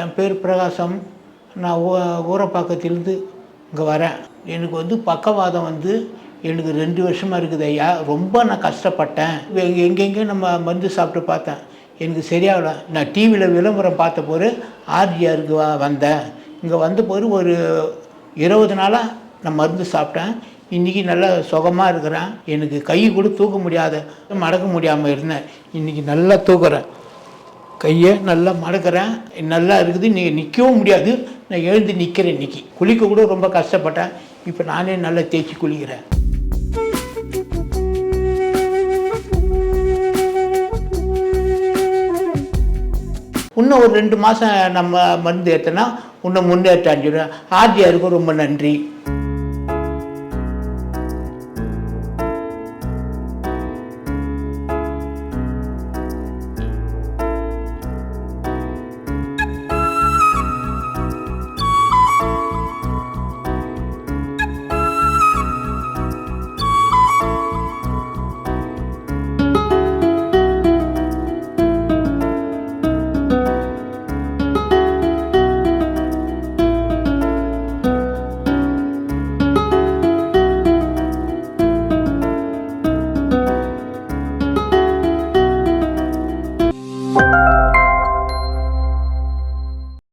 என் பேர் பிரகாசம். நான் ஊரப்பாக்கத்திலேருந்து இங்கே வரேன். எனக்கு பக்கவாதம் எனக்கு 2 வருஷமாக இருக்குது ஐயா. ரொம்ப நான் கஷ்டப்பட்டேன். எங்கெங்கே நம்ம மருந்து சாப்பிட்டு பார்த்தேன், எனக்கு சரியாகல. நான் டிவியில் விளம்பரம் பார்த்த போது ஆர்ஜிஆருக்கு வந்தேன். இங்கே வந்த போது ஒரு 20 நாளாக நான் மருந்து சாப்பிட்டேன். இன்றைக்கி நல்லா சுகமாக இருக்கிறேன். எனக்கு கை கூட தூக்க முடியாத, மடக்க முடியாமல் இருந்தேன். இன்றைக்கி நல்லா தூக்குறேன், கையை நல்லா மடக்கிறேன், நல்லா இருக்குது. நீங்கள் நிற்கவும் முடியாது, நான் எழுந்து நிற்கிறேன். இன்றைக்கி குளிக்க கூட ரொம்ப கஷ்டப்பட்டேன். இப்போ நானே நல்லா தேய்ச்சி குளிக்கிறேன். இன்னும் ஒரு 2 மாதம் நம்ம மருந்து ஏற்றினா இன்னும் முன்னேற்ற அஞ்சிடுவேன். ஆர்ஜிஆருக்கு ரொம்ப நன்றி.